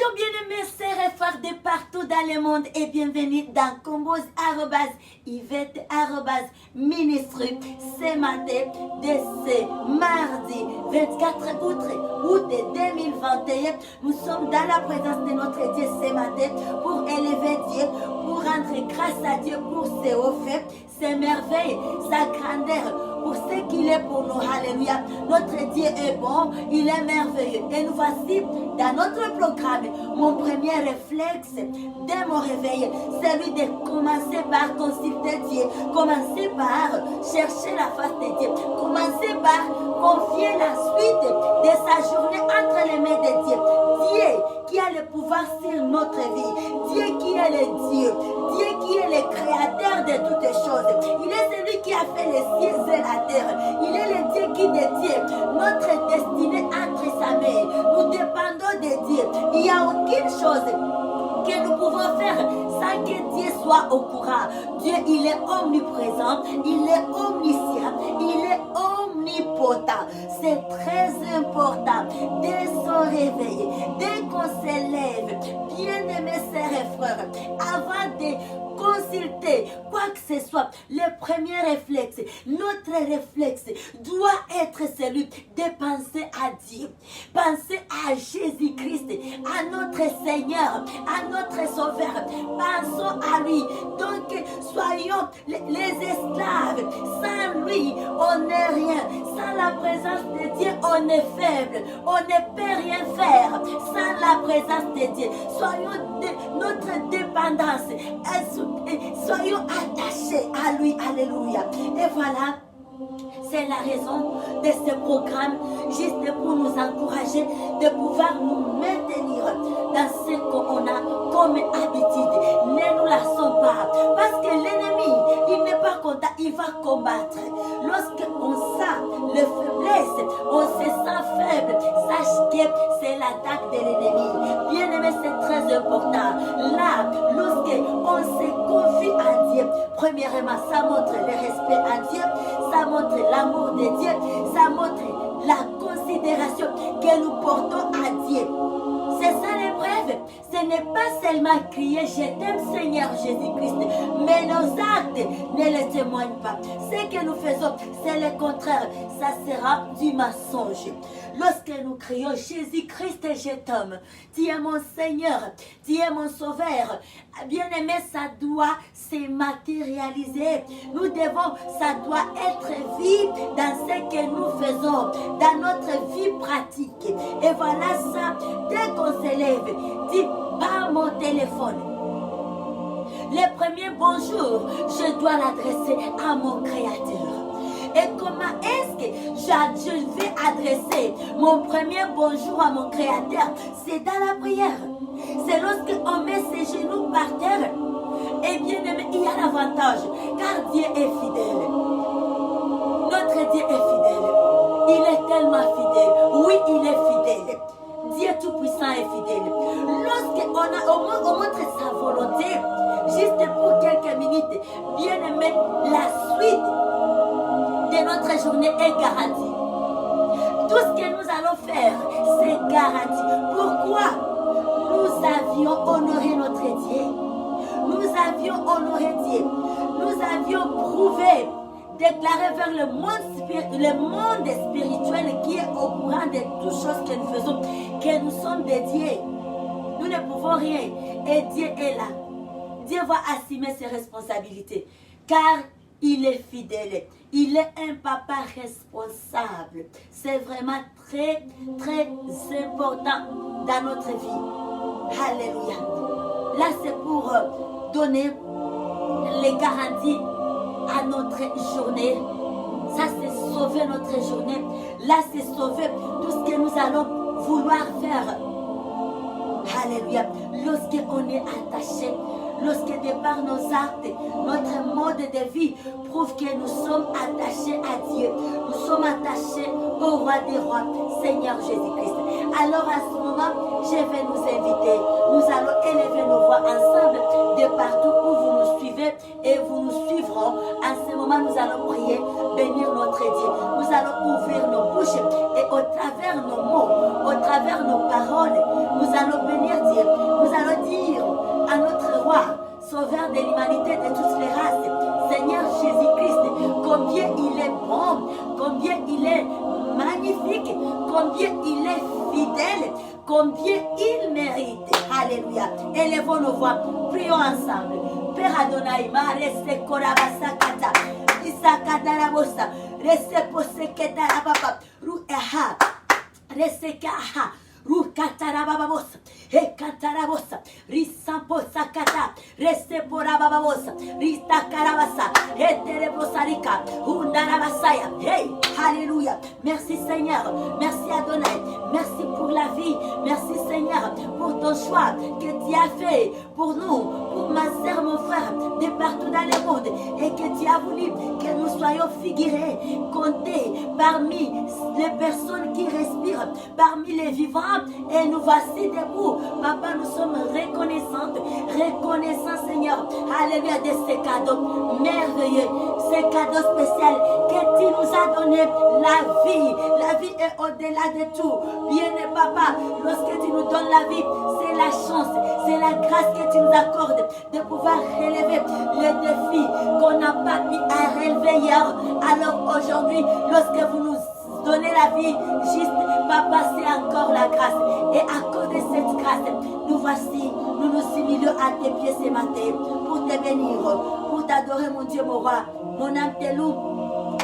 Bonjour bien-aimés, sœurs et frères de partout dans le monde et bienvenue dans Combos Yvette Ministry ce matin de ce mardi 24 août 2021. Nous sommes dans la présence de notre Dieu ce matin pour élever Dieu, pour rendre grâce à Dieu pour ses hauts faits, ses merveilles, sa grandeur, pour ce qu'il est pour nous. Alléluia. Notre Dieu est bon, il est merveilleux. Et nous voici dans notre programme. Mon premier réflexe dès mon réveil, c'est celui de commencer par consulter Dieu. Commencer par chercher la face de Dieu. Commencer par confier la suite de sa journée entre les mains de Dieu. Dieu qui a le pouvoir sur notre vie. Dieu qui est le Dieu. Dieu qui est le créateur de toutes choses. Il est celui qui a fait les cieux et la terre. Il est le Dieu qui détient notre destinée entre sa main. Nous dépendons de Dieu. Il n'y a aucune chose que nous pouvons faire sans que Dieu soit au courant. Dieu, il est omniprésent, il est omniscient, il est omnipotent. C'est très important dès son réveil, dès qu'on s'élève, bien-aimés sœurs et frères, avant de consulter quoi que ce soit, le premier réflexe, notre réflexe doit être celui de penser à Dieu, penser à Jésus-Christ, à notre Seigneur, à notre Sauveur. Pensons à lui. Donc, soyons les esclaves. Sans lui, on n'est rien. Sans la présence de Dieu, on est faible. On ne peut rien faire sans la présence de Dieu. Soyons notre dépendance. Soyons attachés à lui. Alléluia. Et voilà. C'est la raison de ce programme, juste pour nous encourager de pouvoir nous maintenir dans ce qu'on a comme habitude. Ne nous lassons pas. Parce que l'ennemi, il n'est pas content, il va combattre. Lorsqu'on sent le faiblesse, on se sent faible, sache que c'est l'attaque de l'ennemi. Bien aimé, c'est très important. Là, lorsqu'on se confie à Dieu, premièrement, ça montre le respect à Dieu, ça montre l'amour de Dieu, ça montre la considération que nous portons à Dieu. C'est ça l'épreuve. Ce n'est pas seulement crier je t'aime Seigneur Jésus-Christ, mais nos actes ne le témoignent pas. Ce que nous faisons, c'est le contraire. Ça sera du mensonge. Lorsque nous crions Jésus-Christ, je t'aime, tu es mon Seigneur, tu es mon Sauveur, bien-aimé, ça doit se matérialiser. Nous devons, ça doit être vu dans ce que nous faisons, dans notre vie pratique. Et voilà ça, dès qu'on s'élève, dis par mon téléphone. Le premier bonjour, je dois l'adresser à mon Créateur. Et comment est-ce que je vais adresser mon premier bonjour à mon Créateur? C'est dans la prière. C'est lorsqu'on met ses genoux par terre. Et bien aimé, il y a l'avantage, car Dieu est fidèle. Notre Dieu est fidèle. Il est tellement fidèle. Oui, il est fidèle. Dieu Tout-Puissant est fidèle. Lorsqu'on montre sa volonté, juste pour quelques minutes, bien aimé, la suite de notre journée est garantie. Tout ce que nous allons faire, c'est garanti. Pourquoi? Nous avions honoré notre Dieu. Nous avions honoré Dieu. Nous avions prouvé, déclaré vers le monde spirituel qui est au courant de toutes choses que nous faisons, que nous sommes des dieux. Nous ne pouvons rien. Et Dieu est là. Dieu va assumer ses responsabilités. Car il est fidèle. Il est un papa responsable. C'est vraiment très, très important dans notre vie. Alléluia. Là, c'est pour donner les garanties à notre journée. Ça, c'est sauver notre journée. Là, c'est sauver tout ce que nous allons vouloir faire. Alléluia. Lorsqu'on est attaché, lorsque de par nos actes, notre mode de vie prouve que nous sommes attachés à Dieu. Nous sommes attachés au roi des rois, Seigneur Jésus-Christ. Alors à ce moment, je vais nous inviter. Nous allons élever nos voix ensemble de partout où vous nous suivez et vous nous suivrons. À ce moment, nous allons prier, bénir notre Dieu. Nous allons ouvrir nos bouche et au travers nos mots, au travers nos paroles, nous allons bénir Dieu. Nous allons dire à notre roi, Sauveur de l'humanité de toutes les races, Seigneur Jésus-Christ, combien il est bon, combien il est magnifique, combien il est fidèle, combien il mérite. Alléluia. Élevons nos voix, prions ensemble. Père Adonai, Marese Korabasakata, Isakata Rabosa, Reseposeketa Rababa, Rueha, Resekaha. Rukatarababosa, Hekatarabosa, Risamposakata, Reseporababosa, Ristakarabasa, Heterebrosarika, Hundarabasaya. Hey, Alléluia. Merci Seigneur, merci Adonai, merci pour la vie, merci Seigneur pour ton choix que tu as fait pour nous, pour ma sœur, mon frère, de partout dans le monde, et que tu as voulu que nous soyons figurés, comptés parmi les personnes qui respirent, parmi les vivants. Et nous voici debout. Papa, nous sommes reconnaissants Seigneur, alléluia, de ces cadeaux merveilleux, ces cadeaux spéciaux que tu nous as donné. La vie est au-delà de tout. Bien-aimé Papa, lorsque tu nous donnes la vie, c'est la chance, c'est la grâce que tu nous accordes de pouvoir relever les défis qu'on n'a pas pu à relever hier. Alors aujourd'hui, lorsque vous nous donnez la vie juste, Papa, c'est encore la grâce. Et à cause de cette grâce, nous voici, nous nous humilions à tes pieds ce matin pour te bénir, pour t'adorer, mon Dieu, mon roi. Mon âme te loue,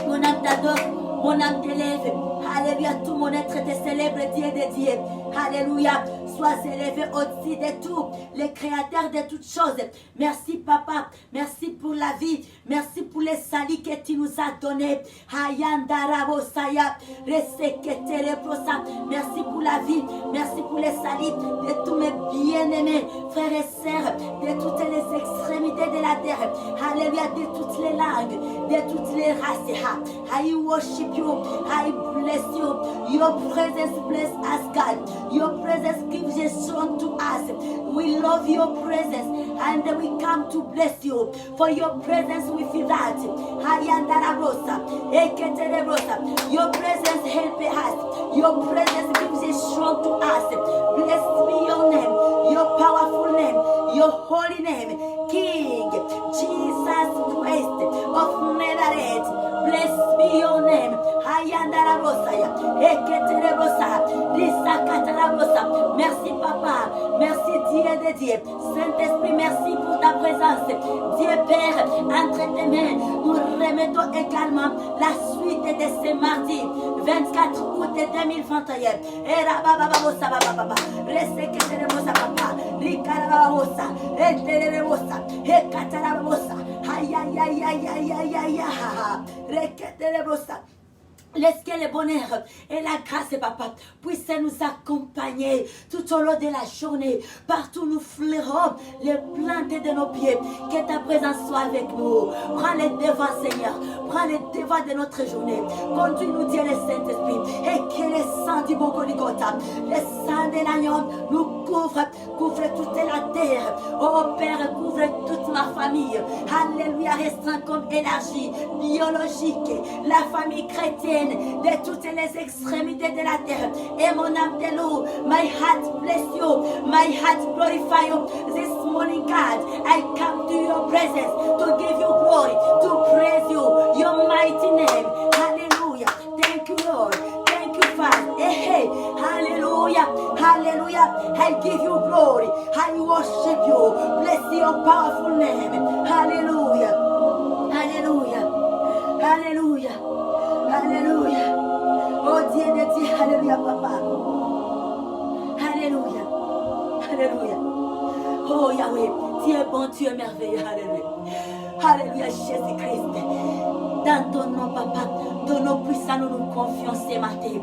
mon âme t'adore, mon âme t'élève. Alléluia, tout mon être te célèbre, Dieu de Dieu. Alléluia, sois élevé au-dessus de tout, le créateur de toutes choses. Merci Papa, merci pour la vie, merci pour les salis que tu nous as donnés. Merci pour la vie, merci pour les salis de tous mes bien-aimés, frères et sœurs, de toutes les extrémités de la terre. Alléluia, de toutes les langues, de toutes les races. I worship you, I bless you. Your presence bless us, God. Your presence gives a song to us. We love your presence and we come to bless you. For your presence we feel that. Your presence helps us. Your presence gives a song to us. Blessed be your name, your powerful name, your holy name, King Jesus Christ of Nazareth. Blessed be your name. Merci Papa, merci Dieu de Dieu. Saint-Esprit, merci pour ta présence. Dieu Père, entre tes mains, nous remettons également la suite de ce mardi 24 août 2021. Laisse que le bonheur et la grâce, Papa, puissent nous accompagner tout au long de la journée. Partout nous flairons les plantes de nos pieds. Que ta présence soit avec nous. Prends les devants, Seigneur. Prends les devants de notre journée. Conduis-nous, Dieu, le Saint-Esprit. Et que le sang du bon Golgotha, le sang de l'agneau, nous couvre toute la terre. Oh Père, couvre toute ma famille. Alléluia, restreint comme énergie biologique. La famille chrétienne de toutes les extrémités de la terre. Et mon âme te loue. My heart bless you. My heart glorify you. This morning, God, I come to your presence to give you glory, to praise you, your mighty name. Hallelujah. Thank you, Lord. Thank you, Father. Hey, hey. Hallelujah. Hallelujah. I give you glory. I worship you. Bless your powerful name. Hallelujah. Hallelujah. Hallelujah. Alléluia. Oh Dieu de Dieu. Alléluia, Papa. Alléluia. Alléluia. Oh Yahweh, tu es bon, tu es merveilleux. Alléluia. Alléluia, Jésus-Christ. Dans ton nom, Papa, ton nom puissant, nous nous confions ce matin.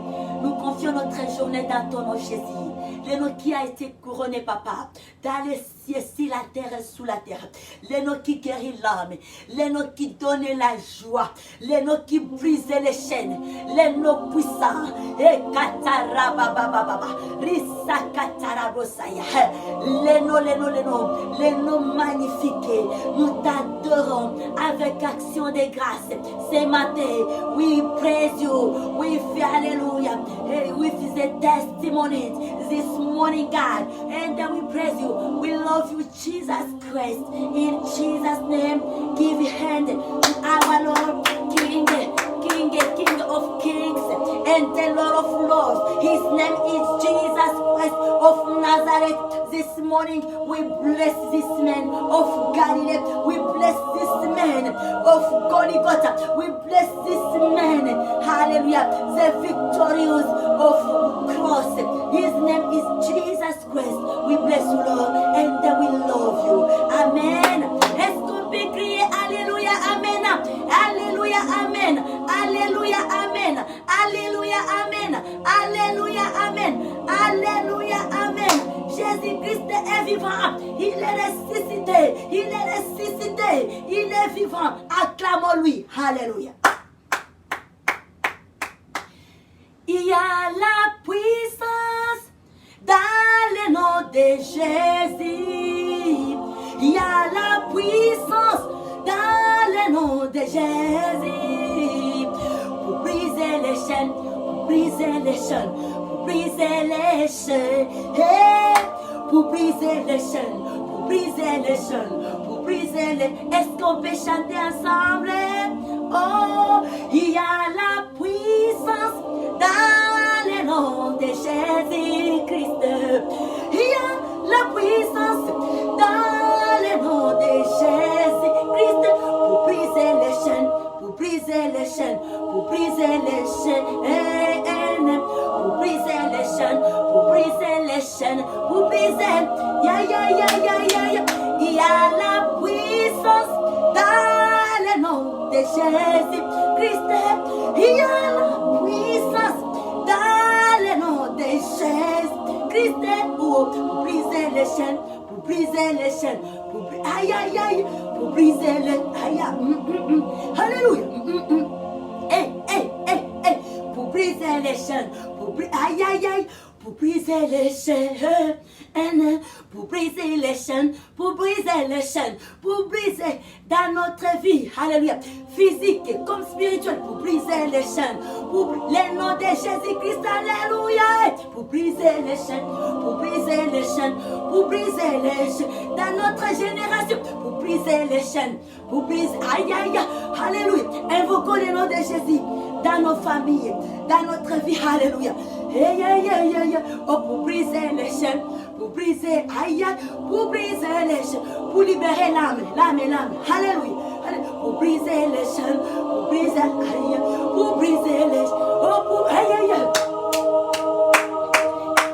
Nous confions notre journée dans ton nom, Jésus. Le nom qui a été couronné, Papa, dans les cieux, si la terre est sous la terre. Les noms qui guérit l'âme, les noms qui donnent la joie, les noms qui brisent les chaînes, les noms puissants. Et katarabababa, risakatarabosaya. Les noms magnifiques. Nous t'adorons avec action de grâce. Ce matin, we praise you. We feel hallelujah. We feel the testimony this morning, God. And then we praise you. We love you, Jesus Christ. In Jesus' name, give your hand to our Lord, King of kings, and the Lord of lords. His name is Jesus Christ of Nazareth. This morning, we bless this man of Galilee. We bless this man of Golgotha. We bless this man, hallelujah, the victorious of cross. His name is Jesus Christ. We bless you, Lord, and we love you. Amen. Est-ce qu'on peut crier Alléluia, Amen. Alléluia, Amen. Alléluia, Amen. Alléluia, Amen. Alléluia, Amen. Alléluia, Amen. Jésus-Christ est vivant. Il est ressuscité. Il est ressuscité. Il est vivant. Acclamons-lui. Alléluia. Il y a la puissance dans le nom de Jésus. Il y a la puissance dans le nom de Jésus. Pour briser les chaînes, pour briser les chaînes, pour briser les chaînes. Hey, pour briser les chaînes, pour briser les chaînes, pour briser les... Est-ce qu'on peut chanter ensemble? Oh, il y a la puissance dans le nom de Jésus-Christ. Il y a la puissance dans le nom de Jésus-Christ pour briser les chaînes, pour briser les chaînes, pour briser les chaînes, pour briser les chaînes, pour briser les chaînes, pour briser. Ya. Il y a la puissance dans le nom de Jésus-Christ. Il y a la puissance dans le nom de Jésus-Christ pour briser les chaînes, pour briser les chaînes, pour aïe, pour briser les Alléluia. Pour briser les chaînes, pour aïe, pour briser les chaînes, pour briser les chaînes, pour briser les chaînes, pour briser dans notre vie, alléluia, physique comme spirituelle, pour briser les chaînes, pour le nom de Jésus-Christ, alléluia, pour briser les chaînes, pour briser les chaînes, pour briser les chaînes, dans notre génération, pour briser les chaînes, pour briser, aïe, alléluia, invoquons le nom de Jésus dans nos familles, dans notre vie, alléluia. Oh, pour briser les chaînes, pour briser, aïe, pour briser les chaînes, pour libérer l'âme, alléluia. Pour briser les chaînes, pour briser, aïe, pour briser les chaînes, oh, pour, aïe.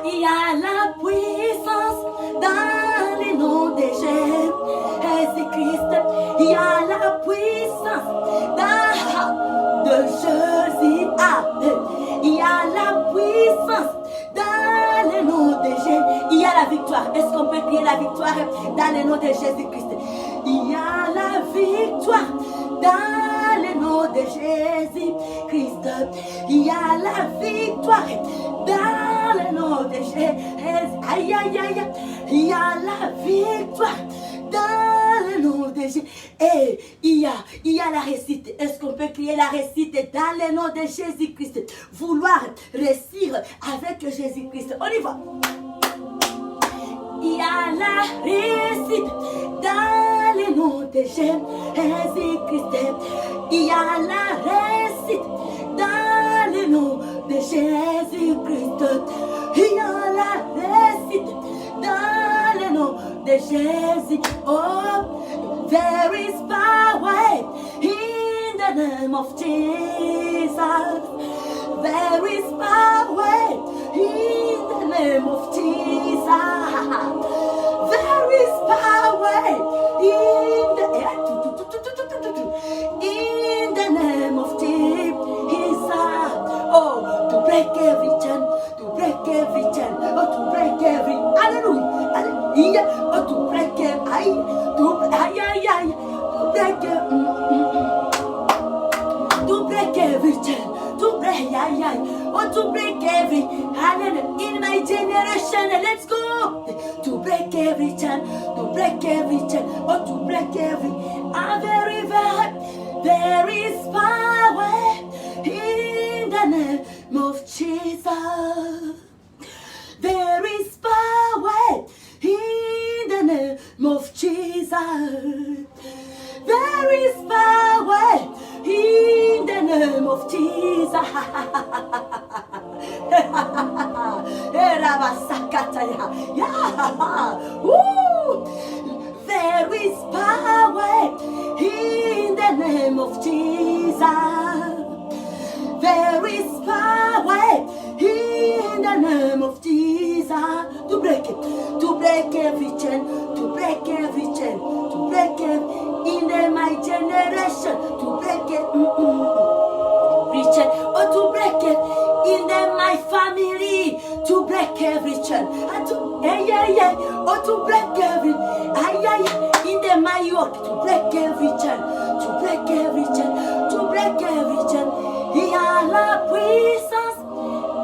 Il y a la puissance dans le nom de Jésus-Christ. Il y a la puissance dans de Jésus. Il y a la puissance dans le nom de Jésus. Il y a la victoire. Est-ce qu'on peut crier la victoire dans le nom de Jésus-Christ? Il y a la victoire dans le nom de Jésus-Christ. Il y a la victoire dans le nom de Jésus. Aïe. Il y a la victoire dans le nom de Jésus. Et il y a la réussite. Est-ce qu'on peut crier la réussite dans le nom de Jésus-Christ? Vouloir réussir avec Jésus-Christ. On y va. Il y a la réussite dans le nom de Jésus-Christ. Il y a la réussite dans le nom de Jésus-Christ. Il y a la réussite dans le nom de Jésus. Oh, there is power in the name of Jesus. There is power in the name of Jesus. There is power in the name of Jesus. Oh, to break every chain, to break every chain, oh, to break every, hallelujah, hallelujah, oh, to break every chain, to break, oh, to break every, hallelujah, in my generation, let's go, to break every chain, to break every chain, oh, to break every river. There is power in the name of Jesus. There is power in the name of Jesus. There is power in the name of Jesus. There is power in the name of Jesus. There is power in the name of Jesus. To break it, to break every chain, to break every chain, to break it in my generation, to break it, chain, or to break it in my family, to break every chain, and to or to break every in my yoke, to break every chain, to break every chain, to break every chain. Il y a la puissance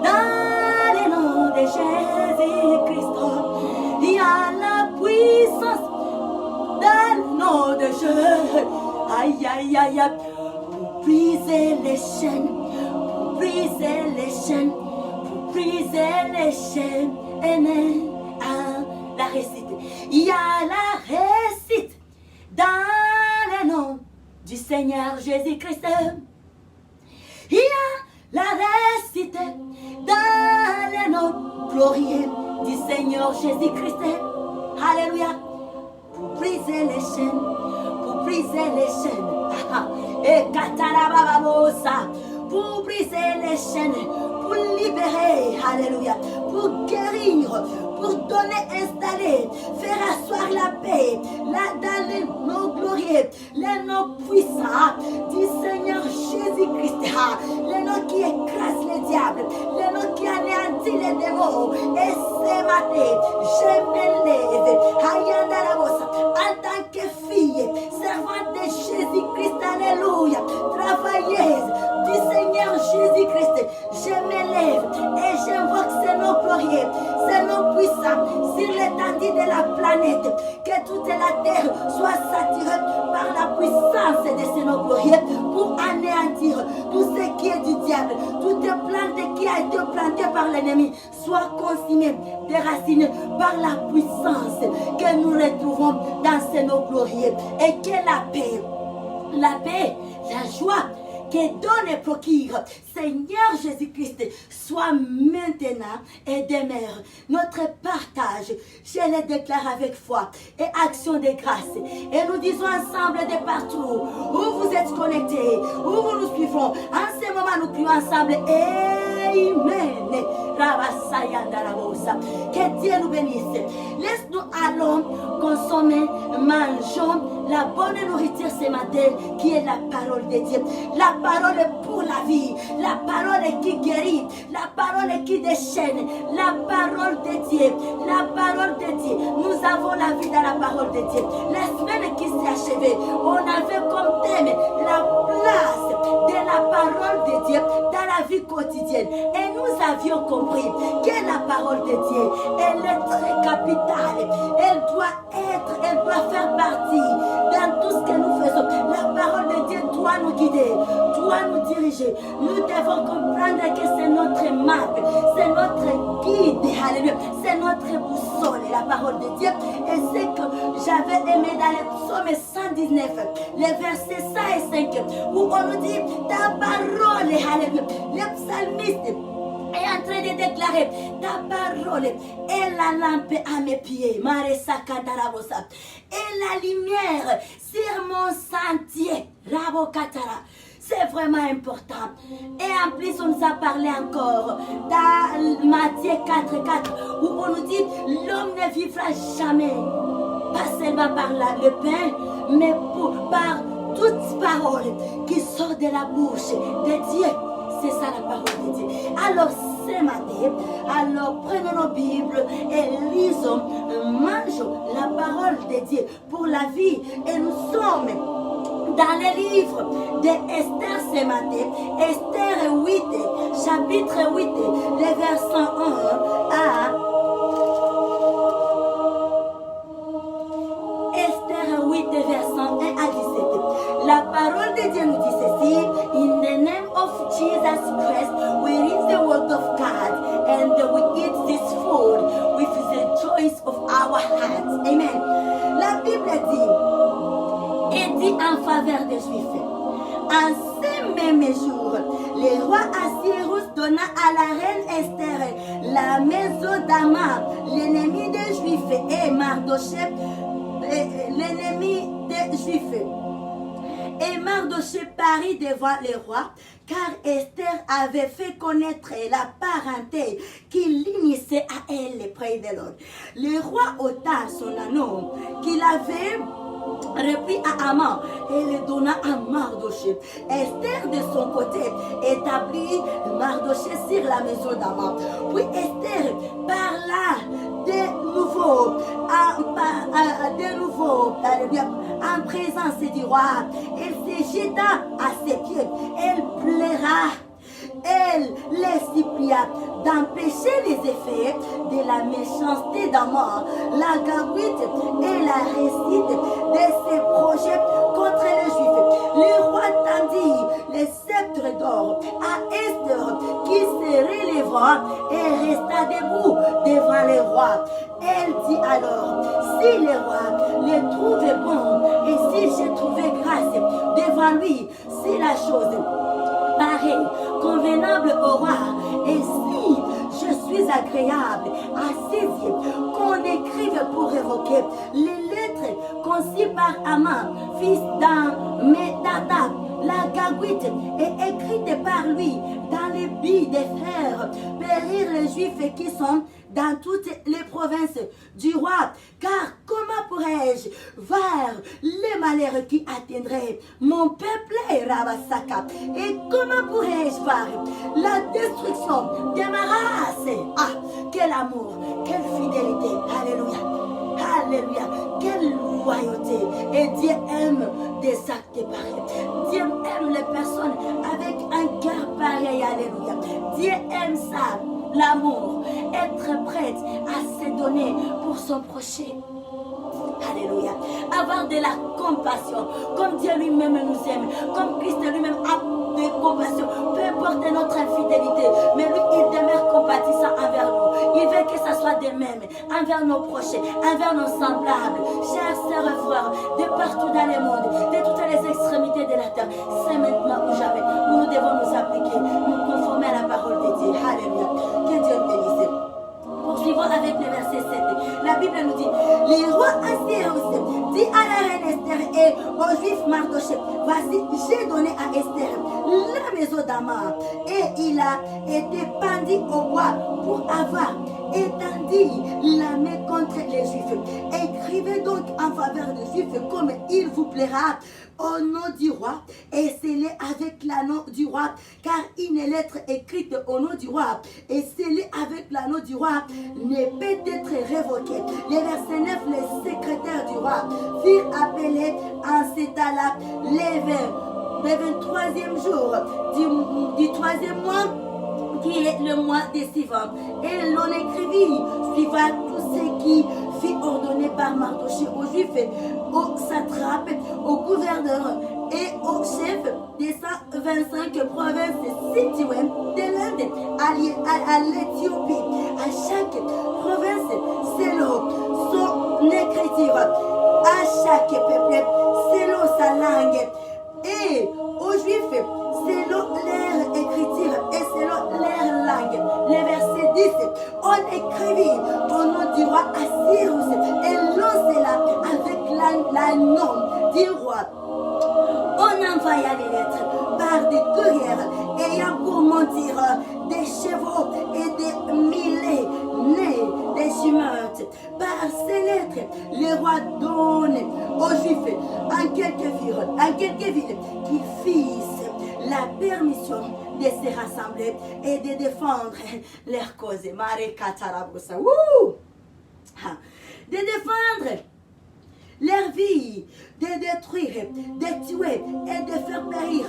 dans le nom de Jésus-Christ. Il y a la puissance dans le nom de Jésus. Aïe, aïe, aïe, aïe. Pour briser les chaînes, pour briser les chaînes, pour briser les chaînes. La réussite. Il y a la réussite dans le nom du Seigneur Jésus-Christ. Il y a la réussite dans le nom glorieux du Seigneur Jésus-Christ. Alléluia. Pour briser les chaînes, pour briser les chaînes. Et katarabababosa. Pour briser les chaînes, pour libérer, alléluia, pour guérir, pour donner, installer, faire asseoir la paix, là dans les noms glorieux, les noms puissants du Seigneur Jésus-Christ, les noms qui écrasent les diables, les noms qui anéantissent les démons. Et ce matin, je me lève, en tant que fille, servante de Jésus-Christ, alléluia, travailleuse du Seigneur Jésus-Christ, je me lève et j'invoque ces noms glorieux, ces noms puissants sur l'étendue de la planète, que toute la terre soit saturée par la puissance de ces noms glorieux pour anéantir tout ce qui est du diable, toute plante qui a été plantée par l'ennemi soit consumée, déracinée par la puissance que nous retrouvons dans ces noms glorieux, et que la paix, la joie que donne et procure Seigneur Jésus-Christ soit maintenant et demeure notre partage. Je le déclare avec foi et action de grâce. Et nous disons ensemble de partout où vous êtes connectés, où vous nous suivrons. En ce moment, nous prions ensemble. Amen. Que Dieu nous bénisse. Laisse-nous allons consommer, mangeons la bonne nourriture ce matin qui est la parole de Dieu. La parole pour la vie, la parole qui guérit, la parole qui déchaîne, la parole de Dieu, la parole de Dieu. Nous avons la vie dans la parole de Dieu. La semaine qui s'est achevée, on avait comme thème la place de la parole de Dieu dans la vie quotidienne. Et nous avions compris que la parole de Dieu, elle est très capitale. Elle doit faire partie dans tout ce que nous faisons. La parole de Dieu doit nous guider, doit nous diriger. Nous devons comprendre que c'est notre map, c'est notre guide, alléluia, c'est notre boussole, la parole de Dieu. Et c'est que j'avais aimé dans le psaume 119, les versets 100 et 5, où on nous dit ta parole, alléluia. Le psalmiste est en train de déclarer ta parole est la lampe à mes pieds, Maresa Katarabosa, et la lumière sur mon sentier, Rabo Katara. C'est vraiment important. Et en plus, on nous a parlé encore dans Matthieu 4:4, où on nous dit l'homme ne vivra jamais, pas seulement par le pain, mais par toute parole qui sort de la bouche de Dieu. C'est ça la parole de Dieu. Alors ce matin, alors prenons nos Bibles et lisons, mangeons la parole de Dieu pour la vie. Et nous sommes dans le livre d'Esther ce matin, Esther 8, chapitre 8, les versets 1 à Esther 8, versets 1 à 17. La parole de Dieu nous dit ceci: In the name of Jesus Christ, we read the word of God and we eat this food with the choice of our hearts. Amen. La Bible dit en faveur des Juifs: en ce même jour, le roi Assyrus donna à la reine Esther la maison d'Aman, l'ennemi des Juifs, et Mardochée, l'ennemi des Juifs. Et Mardochée parut devant le roi, car Esther avait fait connaître la parenté qui l'unissait à elle près de l'autre. Le roi ôta son anneau qu'il avait repris à Aman et le donna à Mardochée. Esther de son côté établit Mardochée sur la maison d'Aman. Puis Esther parla de nouveau en présence du roi. Elle se jeta à ses pieds, elle pleura. Elle les supplia d'empêcher les effets de la méchanceté d'Aman, la Gagouite et la réussite de ses projets contre les Juifs. Le roi tendit le sceptre d'or à Esther qui se releva et resta debout devant le roi. Elle dit alors: si le roi le trouvait bon et si j'ai trouvé grâce devant lui, si la chose pareil, convenable au roi, et si je suis agréable à ses yeux, qu'on écrive pour révoquer les lettres conçues par Aman, fils d'Ammédatha, la Gagouite, et écrites par lui dans les billes de fer, périr les Juifs qui sont dans toutes les provinces du roi. Car comment pourrais-je voir les malheurs qui atteindraient mon peuple Rabasaka? Et comment pourrais-je voir la destruction de ma race? Ah, quel amour, quelle fidélité. Alléluia. Alléluia. Quelle loyauté. Et Dieu aime des actes pareils. Dieu aime les personnes avec un cœur pareil. Alléluia. Dieu aime ça. L'amour, être prête à se donner pour son prochain. Alléluia. Avoir de la compassion, comme Dieu lui-même nous aime, comme Christ lui-même a de compassion, peu importe notre infidélité, mais lui, il demeure compatissant envers nous. Il veut que ça soit de même envers nos prochains, envers nos semblables. Chers sœurs et frères, de partout dans le monde, de toutes les extrémités de la terre, c'est maintenant ou jamais. Nous devons nous appliquer, nous conformer à la parole de Dieu. Alléluia. Que Dieu nous bénisse. Poursuivons avec le verset 7. La Bible nous dit: le roi Assyrus dit à la reine Esther et au juif Mardochée: voici, j'ai donné à Esther la maison d'Aman, et il a été pendu au bois pour avoir étendu la main contre les Juifs. Écrivez donc en faveur des Juifs comme il vous plaira, au nom du roi, et scellez avec l'anneau du roi, car une lettre écrite au nom du roi et scellée avec l'anneau du roi ne peut être révoquée. Le verset 9, les secrétaires du roi furent appelés en cet temps-là le 23e jour du 3e mois, qui est le mois de Sivan. Et l'on écrivit suivant tout ce qui fut ordonné par Mardochée aux Juifs, aux satrapes, aux gouverneurs et aux chefs des 125 provinces situées de l'Inde à l'Éthiopie. À chaque province, selon son écriture, à chaque peuple, selon sa langue, et aux Juifs, selon leur écriture et selon leur langue. Le verset 10, on écrivit au nom du roi Assyrus et lancez-la avec l'anneau du roi. On envoya les lettres par des courriers ayant pour montir des chevaux et des millets nés des jumeutes. Par ces lettres, le roi donne aux Juifs en quelques villes qu'ils fissent la permission de se rassembler et de défendre leur cause. De défendre leur vie, de détruire, de tuer et de faire périr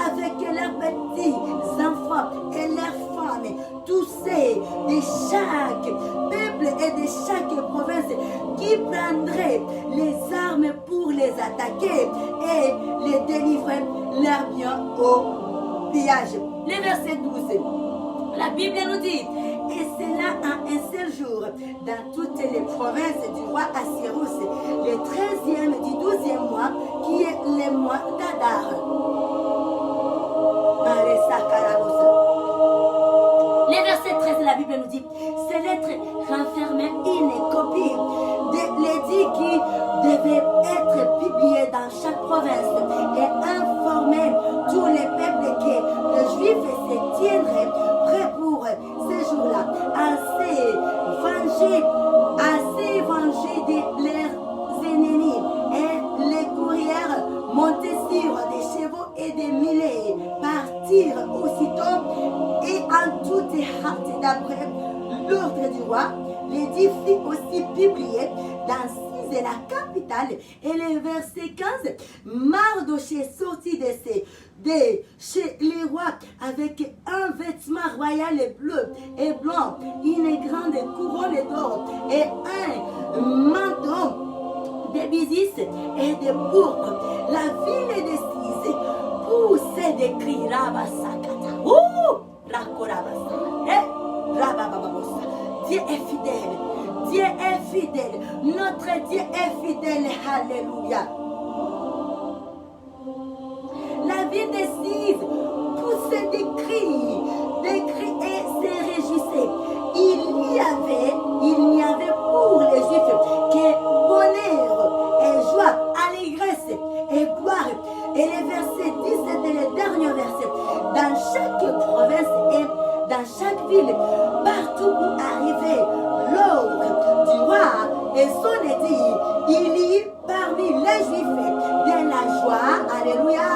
avec leurs petits enfants et leurs femmes, tous ces de chaque peuple et de chaque province qui prendraient les armes pour les attaquer et les délivrer leurs biens au pillage. Le verset 12, la Bible nous dit, et cela en un seul jour, dans toutes les provinces du roi Assyrus, le 13e du 12e mois, qui est le mois d'Adar. Le verset 13 de la Bible nous dit, ces lettres renfermaient une copie de l'édit qui devait être publié dans chaque province et informer tous les peuples que les Juifs se tiendraient prêts pour ces jours-là à se venger de leurs ennemis. Et les courrières montés sur des chevaux et des mulets partirent aussitôt et en toute hâte d'après l'ordre du roi. L'édit fut aussi publié dans de la capitale. Et le verset 15, Mardochée sortit de chez les rois avec un vêtement royal bleu et blanc, une grande couronne d'or et un manteau de bisis et de pourpre. La ville de Sise poussait des cris Rabasakata. Dieu est fidèle. Dieu est fidèle. Notre Dieu est fidèle. Alléluia. La ville de Sise poussait des cris et se réjouissait. Il n'y avait pour les Juifs que bonheur et joie, allégresse et gloire. Et le verset 17 est le dernier verset. Dans chaque province et dans chaque ville, partout où arrivait l'ordre du roi et son édit, il y eut parmi les Juifs de la joie, alléluia,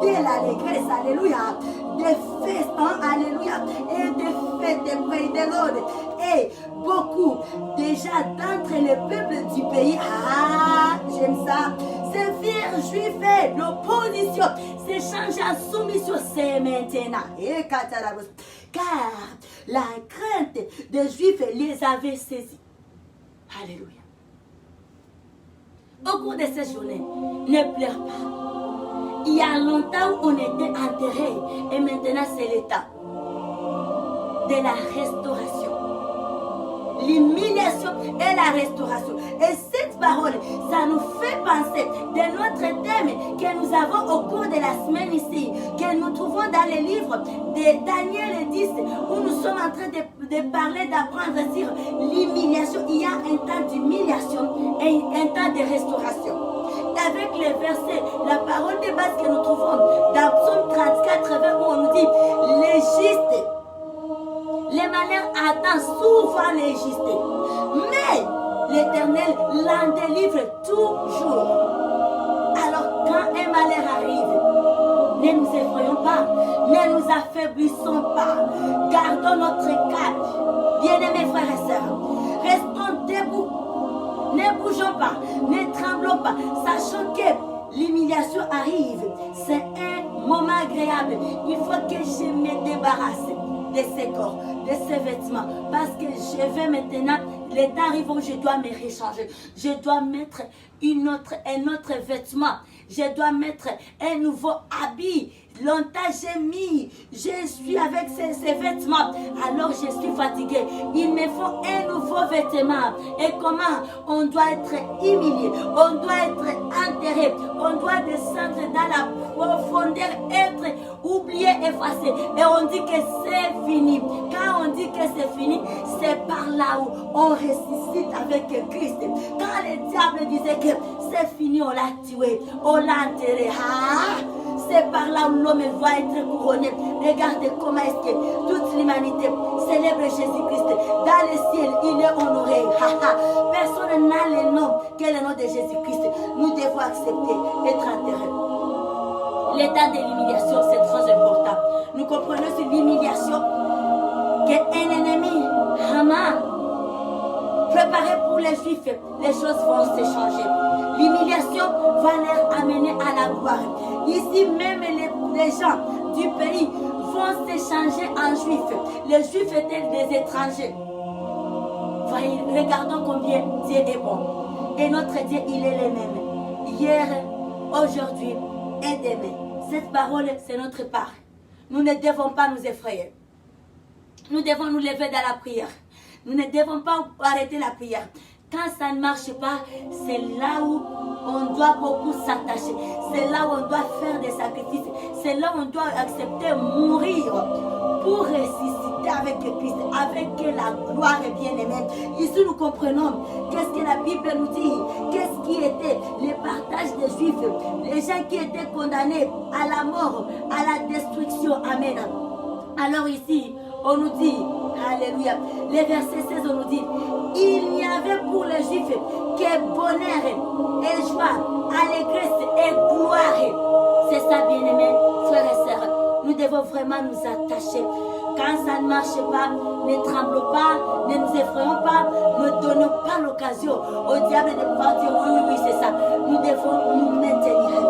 de l'allégresse, alléluia, des festins, alléluia, et des fêtes près de l'ordre. Et beaucoup déjà d'entre les peuples du pays, j'aime ça, se firent juifs, l'opposition s'est changée en soumission, c'est maintenant. Car la crainte des Juifs les avait saisis. Alléluia. Au cours de cette journée, ne pleure pas. Il y a longtemps où on était enterré et maintenant c'est l'état de la restauration. L'humiliation et la restauration. Et cette parole, ça nous fait penser de notre thème que nous avons au cours de la semaine ici, que nous trouvons dans le livre de Daniel 10, où nous sommes en train de parler, d'apprendre sur l'humiliation. Il y a un temps d'humiliation et un temps de restauration. Avec les versets, la parole de base que nous trouvons dans Psaume 34, où on nous dit, les justes, les malheurs attendent souvent les justes, mais l'Éternel l'en délivre toujours. Alors quand un malheur arrive, ne nous effrayons pas, ne nous affaiblissons pas, gardons notre cap, bien-aimés frères et sœurs, restons debout, ne bougeons pas, ne tremblons pas, sachant que l'humiliation arrive, c'est un moment agréable, il faut que je me débarrasse de ces corps, de ces vêtements, parce que je vais maintenant, les temps arrivent où je dois me réchanger, je dois mettre un autre vêtement, je dois mettre un nouveau habit. Longtemps j'ai mis, je suis avec ces vêtements, alors je suis fatiguée. Il me faut un nouveau vêtement. Et comment on doit être humilié, on doit être enterré, on doit descendre dans la profondeur, être oublié, effacé. Et on dit que c'est fini. Quand on dit que c'est fini, c'est par là où on ressuscite avec Christ. Quand le diable disait que c'est fini, on l'a tué, on l'a enterré. C'est par là où l'homme va être couronné. Regardez comment est-ce que toute l'humanité célèbre Jésus-Christ. Dans le ciel, il est honoré. Personne n'a le nom que le nom de Jésus-Christ. Nous devons accepter d'être enterrés. L'état de l'humiliation, c'est très important. Nous comprenons sur l'humiliation qu'un ennemi, Haman, préparé pour les Juifs, les choses vont se changer. L'humiliation va les amener à la gloire. Ici même, les gens du pays vont s'échanger en juifs. Les juifs étaient des étrangers. Voyez, regardons combien Dieu est bon. Et notre Dieu, il est le même. Hier, aujourd'hui et demain. Cette parole, c'est notre part. Nous ne devons pas nous effrayer. Nous devons nous lever dans la prière. Nous ne devons pas arrêter la prière. Quand ça ne marche pas, c'est là où on doit beaucoup s'attacher. C'est là où on doit faire des sacrifices. C'est là où on doit accepter mourir pour ressusciter avec Christ, avec la gloire bien-aimée. Ici, nous comprenons qu'est-ce que la Bible nous dit. Qu'est-ce qui était le partage des Juifs. Les gens qui étaient condamnés à la mort, à la destruction. Amen. Alors ici, on nous dit, alléluia, les versets 16, on nous dit, il n'y avait pour les Juifs que bonheur et joie, allégresse et gloire. C'est ça, bien-aimés, frères et sœurs. Nous devons vraiment nous attacher. Quand ça ne marche pas, ne tremblons pas, ne nous effrayons pas, ne donnons pas l'occasion au diable de pouvoir dire oui, c'est ça. Nous devons nous maintenir.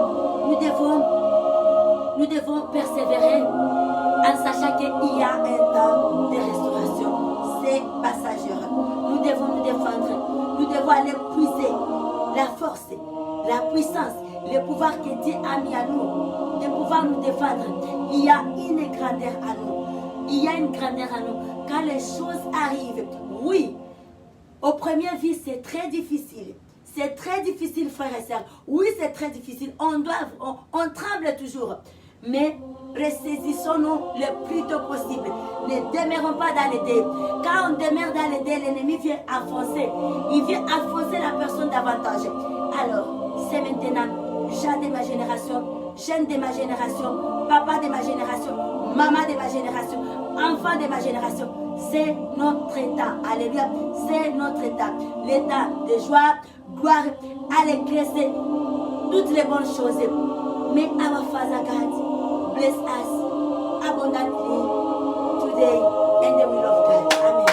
Nous devons persévérer en sachant qu'il y a un temps de restauration. C'est passager. Nous devons nous défendre. Nous devons aller puiser la force, la puissance, le pouvoir que Dieu a mis à nous, de pouvoir nous défendre. Il y a une grandeur à nous. Il y a une grandeur à nous. Quand les choses arrivent, oui, au premier vie, c'est très difficile. C'est très difficile, frères et sœurs. Oui, c'est très difficile. On tremble toujours. Mais ressaisissons-nous le plus tôt possible. Ne demeurons pas dans les dés. Quand on demeure dans les dés, l'ennemi vient enfoncer. Il vient enfoncer la personne davantage. Alors, c'est maintenant, gens de ma génération, jeunes de ma génération, papa de ma génération, maman de ma génération, enfant de ma génération. C'est notre état. Alléluia. C'est notre état. L'état de joie, gloire, allégresse, toutes les bonnes choses. May our Father God bless us abundantly today and the will of God. Amen.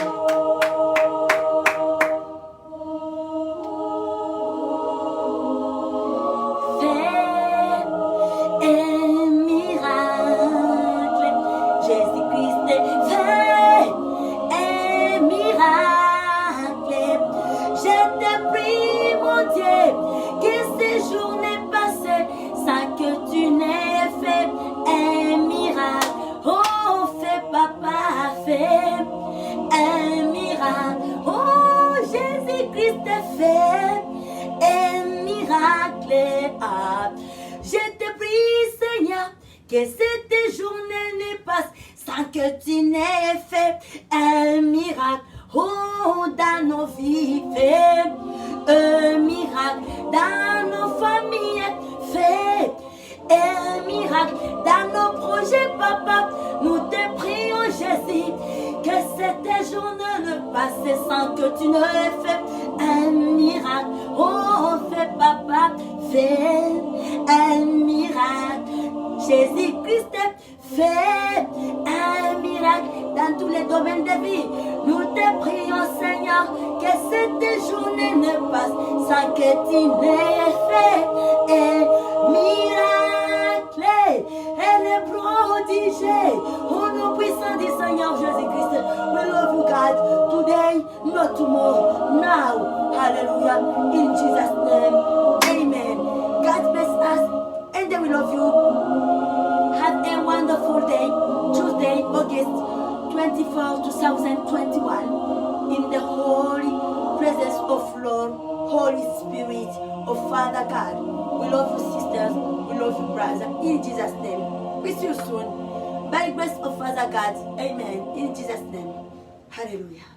Fais un miracle, Jésus-Christ, fais un miracle. Je te prie, mon Dieu, que ces journées passées sans que tu n'aies fait un miracle. Oh, fais papa, fais un miracle. Oh, Jésus-Christ, fais un miracle. Ah, je te prie, Seigneur, que cette journée ne passe sans que tu n'aies fait un miracle. Oh, dans nos vies, fais un miracle. Dans nos familles, fais un miracle. Dans nos projets, papa, nous te prions, Jésus, que cette journée ne passe sans que tu ne fasses un miracle. Oh, fais, papa, fais un miracle. Jésus-Christ, fais un miracle dans tous les domaines de vie. Nous te prions, Seigneur, que cette journée ne passe sans que tu n'aies fait un miracle. Elle est prodigée au nom puissant du Seigneur Jésus-Christ. We love you, God, today, not tomorrow, now. Hallelujah. In Jesus' name, amen. God bless us, and we love you. Have a wonderful day, Tuesday, August 24, 2021, in the holy presence of Lord, Holy Spirit of Father God. We love you, sisters. We love you, brother. In Jesus' name. We see you soon. By the grace of Father God. Amen. In Jesus' name. Hallelujah.